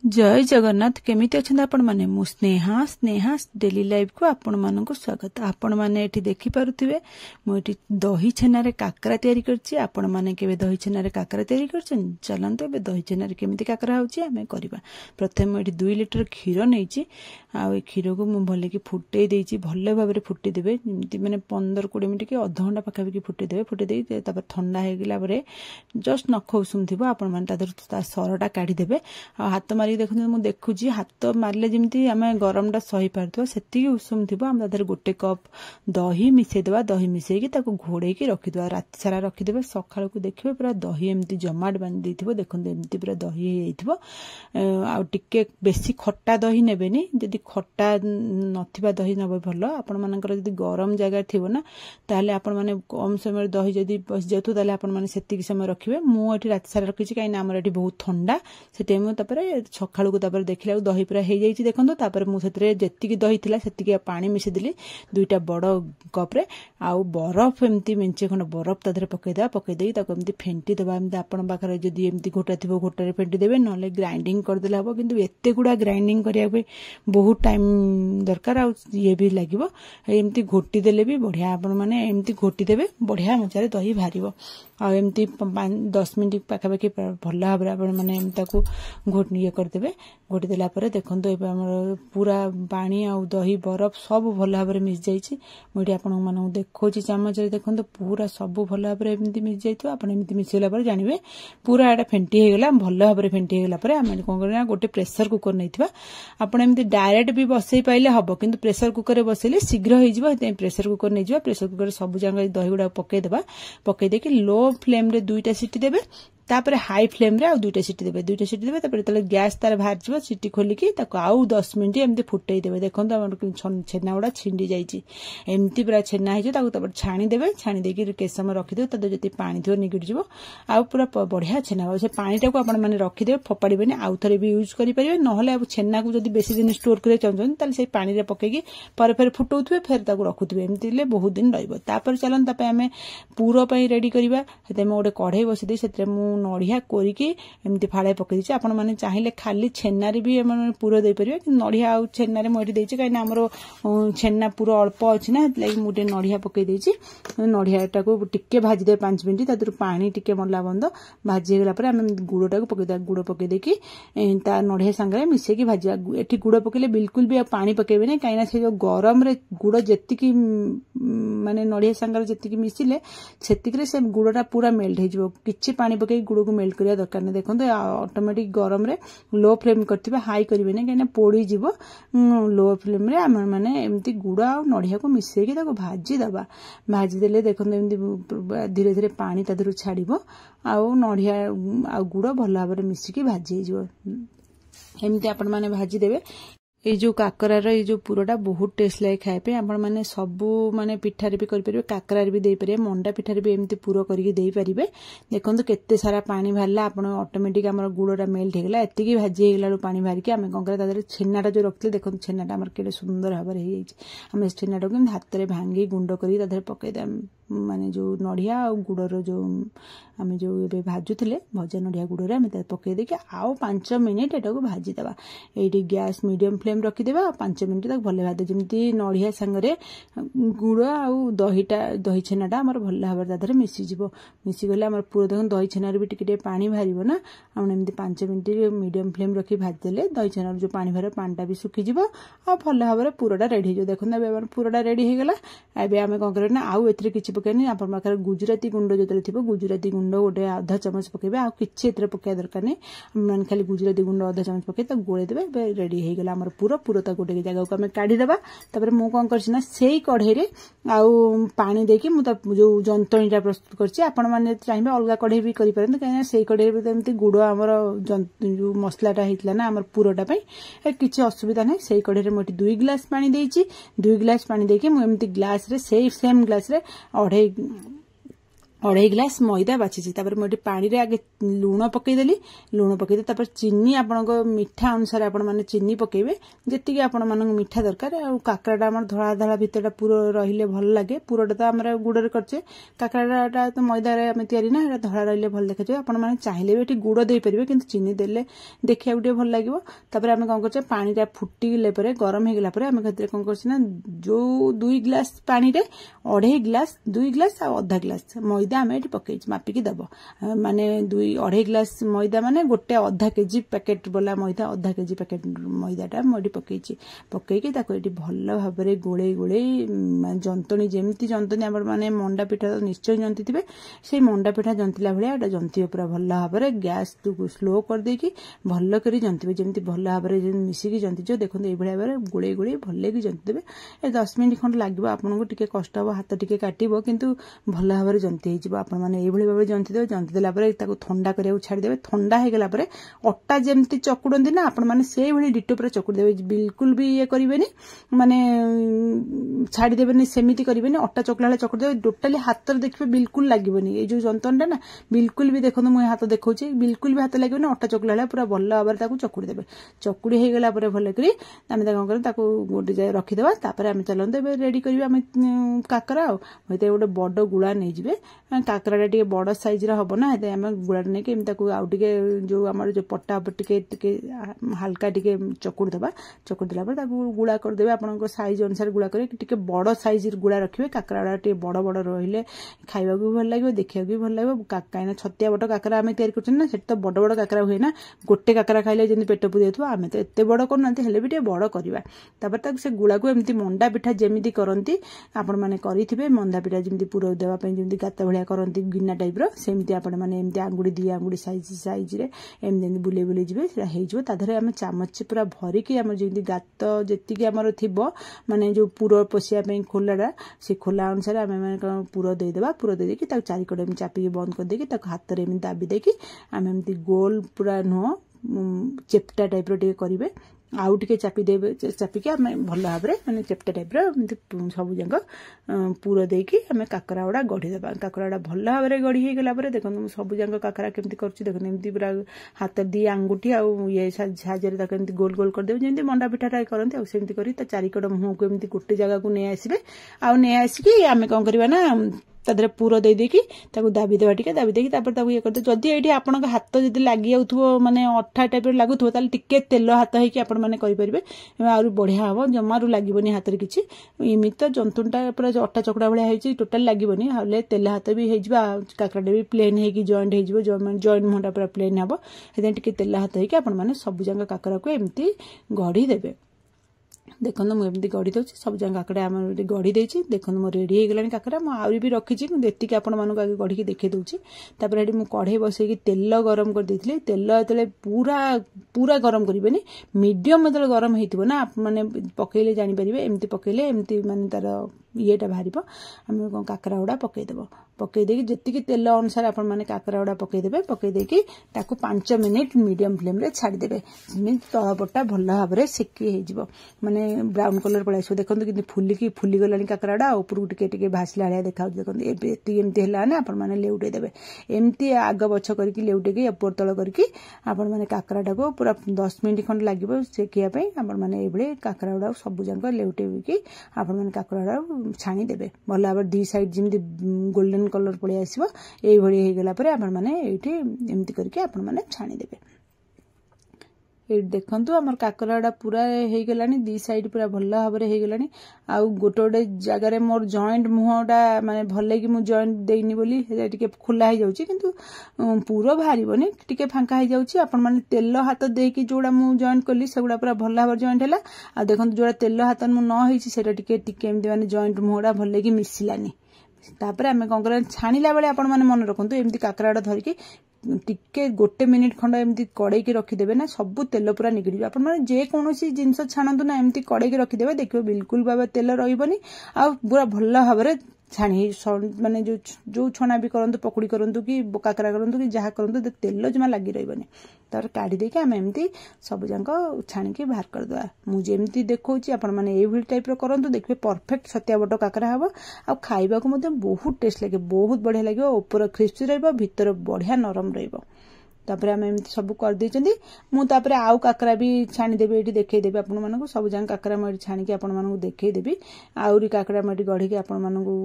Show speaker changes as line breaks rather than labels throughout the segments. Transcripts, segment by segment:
जय जगन्नाथ केमिति अछन आपण माने मु स्नेहा स्नेहा डेली लाइफ को आपण मानकु स्वागत। आपण माने एठी देखि पारुथिबे मु एठी दही छेना रे काकरा तयारी करछि। आपण माने केबे दही छेना रे काकरा तयारी करछन चलंतो बे दही छेना रे केमिति काकरा होछि हमें करबा। प्रथम मु एठी 2 लिटर खीर नैछि आ ए खीर को मु भले कि फुटै देछि। भले भाबरे फुटि देबे जेमति माने 15-20 मिनिट के आधा घंटा पका कि फुटि देबे। फुटि देई तापर ठंडा हे गेला परे जस्ट नख उषुम थिबो आपण माने ता सरटा काढी देबे। आ हाथ मारी देखु मु देखुची हाथ मारले जमती आम गरमटा सही पार्थ से उषुम थी आम तार 1 कप दही मिसेदेवा। दही मिसेकी घोड़े रखीद राति सारा रखीदे। सका देखिए पूरा दही एमती जमाट बांधी देखो एमती पूरा दही आके बेसी खट्टा दही नेबेनी। जदि खट्टा नथिबा दही नब भल आपण मानकर जदि गरम जगह थी ना ताले आपण माने कम समय दही जदि बस जातु ताले आपण माने सेतिकी समय रखिबे। मु एठी राति सारा रखिछि काई ना हमर एठी बहुत ठंडा से टाइम तापर सकाळु को तापर देखिला दही पूरा हे जाई छि। देखंतो तापर मु सेतरे जेतिकी दही थिला सेतिकी पानी मिसे दिली 2टा बड़ कप रे। आउ बरफ एमती मेंचे खंड बरफ तादरे पकई दा। पकई देई ताको एमती फेंटी देबा। एमती आपण पाखरे जदि एमती घोटा थिबो घोटा रे फेंटी देबे नले ग्राइंडिंग कर देला हबो। किंतु एते गुडा ग्राइंडिंग करिया पे बहुत टाइम दरकार आ ये भी लागिवो। एमती घोटी देले भी बढ़िया आपण माने एमती घोटी देबे बढ़िया मजारे दही भारिवो। आ एमती 10 मिनिट पाखापाखि भल भाव आपण माने एमताको घोट ये कर देबे। घोटी देला परे देखंतो एबे हमर पूरा पानी आ दही बरफ सब भल भाव मिस जाई छि। मुडी आपण माने देखोछि चमच रे देखंतो पूरा सब भल भाव एमती मिस जाइतो। आपण एमती मिसेला परे जानिबे पूरा एटा फेंटी हे गेला। भल भाव फेंटी हे गेला परे हम कोन करना गोटे प्रेशर कुकर नैथिबा। आपण एमती डायरेक्ट भी बसई पाइले हबो किंतु प्रेशर कुकर रे बसैले शीघ्र होई जिवो। ते प्रेशर कुकर नै जिवो। प्रेशर कुकर सब जंगा दही गुडा पकै देबा। पकै देके लो फ्लेम रे 2टा सीटी देबे। तापर हाई फ्लेम रे आ 2टा सीटी देबे। 2टा सीटी देबे तापर तले गैस तार बाहर जिवो सीटी खोली की ताको आउ 10 मिनिट एमती फुटै देबे। देखंतो हमर छेना गुडा छिंडी जाई छि। एमती पूरा छेना हिजो ताको तापर छाणी देबे। छाणी देकी के समय रखि देबे। तदे जति पानी थियो निगिड जिवो आ पूरा बढ़िया छेना हो। से पानीटा को आपण माने रखि देबे फपाडिबेनी। आउ थरे भी यूज करि परिबे। नहले अब छेना को जति बेसी दिन स्टोर करे चाहछन ताले से पानी रे पकेकी पर फेर फुटौथबे फेर ताको रखुथबे। एमती ले बहुत दिन रहइबो। तापर चलन तापे हमें पूरो पई रेडी करिबा। सेते में गोटे कढ़ई बसि दे सेते मु नडिया कोरी एमती फाड़े पकई दी। आपण माने चाहिए खाली छेनारे भी पूरा दे परिबे। नडिया आ छेनारे मोटी देछि काई ना हमरो छेना पूरा अल्प अछि ना लाइक मुटे नडिया पकई देछि। नडियाटा को टिके भाजी दे 5 मिनिट तादर पानी टिके मरला बंद भाजी गेला पर हम गुड़टा को पकई दा। गुड़ पकई देकी ता नडिया संगे मिसे की भाजी। एठी गुड़ पकइले बिल्कुल भी पानी पकेबे नै काई ना से जो गरम रे गुड़ जेतिकी माने नडिया संगे जेतिकी मिसिले सेतिक रे से गुड़टा पूरा मेल्ट हे जिवो। किछि पानी पकई गुड़ को मेल्ट करिया दरकार नै। देखंतो ऑटोमेटिक गरम रे लो फ्लेम करथिबे हाई करिवे नै काई पोड़ी जिवो। लो फ्लेम रे हम माने एमती गुड़ आ नडिया को मिसे की ताको भाजी दबा। भाजी देले देखंतो एमती धीरे धीरे पानी तादरु छाड़िबो आ नडिया आ गुड़ भल भाव मिसिकी भाजी जिवो। एमती आपण माने भाजी देबे। ये जो काकरार ये जो पुरोटा बहुत टेस्ट लगे खाए आपण माने सबू माने पिठारे भी करि परिबे। काकरार भी दे परिबे। मंडा पिठारे भी एमती पुरो करके दे परिबे। देखंतो केते सारा पानी भाला आपण ऑटोमेटिक हमर गुड़टा मेल्ट हेगला। एतिकी भाजी हेगला पानी भार के हम कोन करे तादरे छेनाटा जो रखले देखंतो छेनाटा हमर केते सुंदर भाबरे हे जाई। हम छेनाटा को हाथ रे भांगी गुंड करी तादरे पकै दे। माने जो नडिया आ गुड़र जो आमे जो एबे भाजुथिले भजा नडिया गुड़ रे आमे त पकै दे के आउ 5 मिनिट एटा को भाजी दबा। एठी गैस मीडियम फ्लेम रखी देबा। 5 मिनिट तक भले भादे जेमती नडिया संगरे गुड़ आ दही छेनाटा हमर भले भाबरे दादरे मिसी जिवो। मिसी गले हमर पूरा देखन दही छेनार भी टिके पानी भारिबो ना। हम एमती 5 मिनिट मीडियम फ्लेम रखी भाज देले दही छेनार जो पानी भारे पानीटा भी सुखी जिवो आ भले भाबरे पूराटा रेडी हो। देखन एबे हमर पूराटा रेडी हे गेला। एबे आमे कोन करे ना आउ एथरे किछि पकेनी। आपण माकर गुजराती गुंड जतले थिबो गुजराती गुंड गोटे आधा चमच पकेबे। आ किछि एथरे पके दरकार नै। हम खाली गुजराती गुंड आधा चमच पके त गोळे देबे। एबे रेडी हे गेला हमर पूरा पूरा गोटे जगह को आम काढ़ी देबा। तापर मु कोन करछि ना सेही कढ़ई रे आउ पानी देकी मु जो जंतणीटा प्रस्तुत करछि। आपण माने चाहिबे अलगा कढ़ई भी करि परन काहे ना सेही कढ़ई रे एमती गुड़ हमर जो मसलाटा हितला ना हमर पूराटा पई किछि असुविधा नै। सेही कढ़ई रे मोटी 2 गिलास पानी देछि। 2 गिलास पानी देकी मु एमती ग्लास रे सेम ग्लास रे 2.5 ग्लास मैदा बाछी तापर मुझे पानी रे आगे लुण पकईदेली लुण पकईदे तापर चीनी आपण मीठा अनुसार आपण माने चीनी पकेबे जेतिकी आपण मान मीठा दरकार आ काकराटा हमर धड़ा धड़ा भितरटा पूरा रहिले भल लागे पूराटा तो हमर गुड़ करचे काकराटा तो मैदा रे हम तयारी ना एटा धड़ा रहिले भल देखाजे आपण माने चाहिले बेटी गुड़ देई परिबे किंतु चीनी देले देखिया गुटे भल लागिवो तापर हम कोन करचे पानी रा फुटिले परे गरम हे गेला परे हम गतरे कोन करछि ना जो 2 ग्लास पानी रे 2.5 ग्लास 2 ग्लास आ आधा ग्लास मैदा आम ये पकई मापिकी दब माने 2.5 ग्लास मैदा माने गोटे आधा केजी पैकेट वाला मैदा आधा केजी पैकेट मैदाटा मुझे पकई पकईकी भल भाव में गोले गोले जंतनी जमी जंतनी माने मंडा पिठा तो निश्चय जंती थे से मंडा पिठा जंतिला भाया जंती पूरा भल भाव में गैस स्लो कर देकी भल कर जंतवे जमी भल भाव में मिसिकी जंती देखो ये भाव में गोले गोले भल की जंती देवे 10 मिनट खंड लगे आपको टे कष्ट हम हाथ टे काटो किंतु भल भाव में जंती आपण मैंने ये भाव में जंती देवे जंती देला ठंडा करा छाड़देवे ठंडा हो गला अटा जमती चकुड़ती ना आपण मैंने से भाई डिटो पूरा चकुड़ देवे बिल्कुल भी ये करेंगे माने छाड़देवे सेमती करेंगे अटा चकुला चकुड़ देवे टोटाली हाथ देखिए बिल्कुल लगे ये जो जंतनटा ना बिल्कुल भी देखो मुझे हाथ देखा बिल्कुल भी हाथ लगे अटा चकुला पूरा भल भाव में चकुड़ देवे चकुड़ी हो गला भल कर गोटे जाए रखीदे आम चलते रेडी करेंगे काकरा आते गोटे बड़ गुड़ा नहीं जाए काकराटा टे बड़ साइज हम ना आम गुड़ा नहीं आउ टे जो आम जो पट्टा टे हल्का टे चकुड़ देवा चकुड़ देला गुड़ा करदे आप साइज अनुसार गुड़ा कर बड़ साइज गुड़ा रखिए काकरा टे बड़ बड़ रही खावा भी भल लगे देखा भी भल लगे कहीं छतिया बट काकरा आम तैयारी कर तो बड़ बड़ काकरा हुए ना गोटे काकरा खाइले जमी पेट पुरी आम तो एत बड़ करना भी टे बड़ करवा से गुड़ा को एमती मंडा पिठा जमी करती आपण मैंने करेंगे मंडा पिठा जमी पूरा देवाई जमी गात भाया करती गिना टाइप सेमती आपण मैंने एमती आंगुड़ी 2 आंगुड़ी साइज रे एमती बुले बुले जी होधे आम चामच पूरा भरिकी आम जमी गात जी आमर थी माने जो पूर पशिया खोलाटा से खोला अनुसार आम पूर देदेबा पूर देदेकी चारिकट चापिकी बंद करदेकी हाथ में दाबी देकी आम एमती गोल पूरा नुह चेप्टा टाइप टे करेंगे आउ टे चापिदेवे चापिकी आम भल भाव में मैंने चेप्टा टाइप सब जाक पूर देकी आम काकरा गुड़ा गढ़ीदेवा काकरा गुड़ा भल भाव में गढ़ी हो गला देखो सब जाक काकरा केमती करमती पूरा हाथ 2 आंगुठी आउ ये साहय गोल गोल करदे जमी मंडा पिठाटा करते आमती कर चारिकट मुह को एमती गोटे जगह को नहीं आसबे आउ नहीं आसिकी आम कौन करवा ना तादरे पूर दे देकी दाबी देवा टिके दाबी देकी ये करते जदि ये आपण हाथ जब लगी जाऊ माने अठा टाइप लगुव टिके तेल हाथ होगी आपण मैंने करेंगे आहुरी बढ़िया हम जमारू लगे हाथ में किसी इमित तो जंतुनटा पूरा अटा चकुड़ा भाया होती टोटाल लगे हेल्ले तेल हाथ भी काकराटा भी प्लेन हो जॉइंट हो जॉइंट मुहटा पूरा प्लेन हम टे तेल हाथ होगी आपण मैंने सब जाक काकरा को एमती गढ़ी देवे देखो मुझे गढ़ी दूसरी सब जगह काकड़ा आम गढ़ी देती देखो मो रेडी हो गलानी काकड़ा मुझे भी रखी देखिए आपण मानक आगे गढ़ी देखी दूसरी तापर ये कढ़ई बसैकी तेल गरम कर देती तेल जो पूरा पूरा गरम करें मीडियम जो गरम हो ना मैंने पकईले जापर एमती पकईले एमती माने तार येटा बाहर आम काकरा गुड़ा पकईदेव पकईदे जी तेल अनुसार आपण मैंने काकरा गुड़ा पकईदे पकईदेकी 5 मिनिट मीडियम फ्लेम रे छाड़देवे तलपटा भल भाव में सेकी हो माने ब्राउन कलर पड़े आसो देखो कि फुली गला काकरा गुड़ा उपरକୁ टिके भासला भाया देखा देखते एमती है ना आपण मैंने लेउटे देवे एमती आग बछ करके लेउटे ऊपर तल करके आपण मैंने काकराटा को पूरा 10 मिनिट खंड लगे सेकियापी आपण मैंने ये काकरा गुड़ा सब जाक लेउटे आपण मैंने काकरा गुड़ा छाणीदेवे भल भाव 2 साइड जमी गोल्डन कलर पड़े आसो ये होगला आपण मैंने ये एमती करके आपण मैंने छाणीदेवे ये देखु आम काकरा पूरा हो गलानी 2 साइड पूरा भल भाव में हो गलानी आउ गोटे गोटे जगार मोर जॉइंट मुहटा माने भल कि मुझे जॉइंट देनी बोली टे खोला हो जाउची किंतु पूरा बाहर टे फांका हो जाउची आपण माने तेल हाथ देकी जोड़ा मु जॉइंट कली सेगुड़ा पूरा भल भाव जॉइंट है आ देखो जोड़ा तेल हाथ मु न होईची सेटा टिके एमती माने जॉइंट मुहटा भल कि मिसिलानी तापर आम कौन कर छाणिला बेले आपण माने मन रखु एमती काकराटा धरिकी टिके 1 मिनिट खंड एमती कड़े रखीदेवे ना सब तेल पूरा निगड़ी आप जेकोसी जिनस छाणु ना एमती कड़े रखीदेवे देखिए बिल्कुल भाव तेल रही पूरा भल भाव में छाणी माने जो छणा भी करंतु पकुड़ी करंतु कि काकरा करंतु कि जहाँ करंतु तेल जमा लगी रही तर काढ़ी देके आम एमती सब जाक छाणिकी बाहर करदे मुझे देखौची आपण माने एभली टाइप रो करंतु देखबे परफेक्ट छतिया बट काकरा हबो आ खाइबा को मते बहुत टेस्ट लागे बहुत बढ़िया लागे ऊपर क्रिस्पी रहइबो भीतर बढ़िया नरम रहइबो तापर आम एमती सब कर देचंदी मु तापर आउ काकरा भी छाणी देबे एठी देखै देबे आपण मानकु सब जान काकरा म छाणी आपण मानकु देखै देबी आउरी काकरा म गढ़ी के आपण मानकु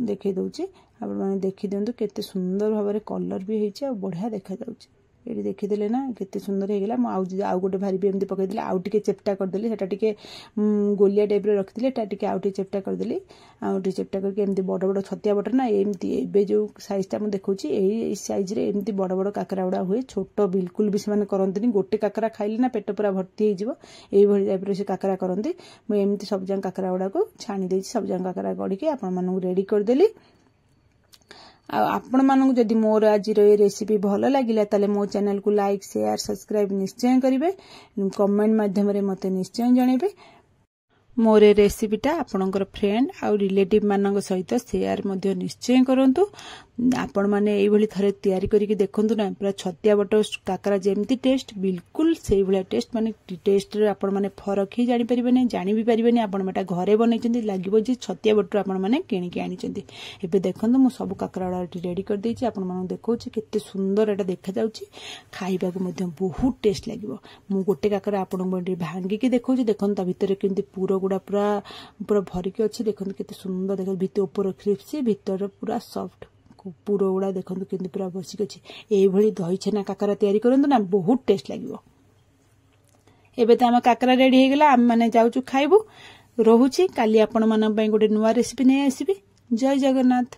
देखै दउची आपण माने देखि दियंतु केते सुंदर भाबरे कलर भी हेछि आ बढ़िया देखा जाउची एठी देखिदेले ना केते सुंदर हे गेला म आउ गोटे भारी भी एमती पकई देले आउ टिके चेप्टा कर देली सेटा टिके गोलिया टाइप रे रखिदिले एटा टिके आउ टिके चेप्टा कर देली आउ टिके चेप्टा करके एमती बड़ बड़ छतिया बटर ना एमती एबे जो साइज ता म देखौची एई साइज रे एमती बड़ बड़ काकरा उडा हुए छोटो बिल्कुल भी से माने करंतनी गोटे काकरा खाइले ना पेट पूरा भर्ती हे जिवो एई भली टाइप रे से काकरा करंती म एमती सब जन काकरा उडा को छाणी देछि सब जन काकरा गडी के आपण मानू रेडी कर देली आपण मानू जदि मोर आज रेसिपी भल लगिला ताले मो चैनल को लाइक शेयर सब्सक्राइब निश्चय करिवे कमेंट माध्यम रे मते निश्चय जणेबे मोर रेसिपीटा आपणकर फ्रेंड आ रिलेटिव मानक सहित शेयर मध्य निश्चय करंतु आपण माने एई भली थरे तयारी करिके देखंतु ना पूरा छतिया बट काकरा जेमती टेस्ट बिल्कुल सेई भली टेस्ट माने टेस्ट रे आपण माने फरक ही जानि परिबे नै जानि भी परिबे नै आपण मेटा घरे बनैचंदी लागिबो जे छतिया बट आपण माने किनि के आनिचंदी एबे देखंतु मु सब काकरा रेडी कर देछि आपण माने देखौछि केते सुंदर एटा देखा जाउछि खाइबा को मध्य बहुत टेस्ट लागिबो मु गोटे काकरा आपण बडी भांगी के देखौछि देखंतु भितर केंती पूरा गुडा पूरा पूरा भरी के अछि देखंतु केते सुंदर देख भितर ऊपर क्रिस्पी भितर पूरा सॉफ्ट पूरा गुड़ा देखंतु केंती पूरा बसिक अछि एई भली दही छेना काकरा तयारी करंतु ना बहुत टेस्ट लागिवो एबे त हम काकरा रेडी हे गेला हम माने जाउछु खाइबु रहूची काली आपण मन पई गोटे नुवा रेसिपी नै आसीबी जय जगन्नाथ।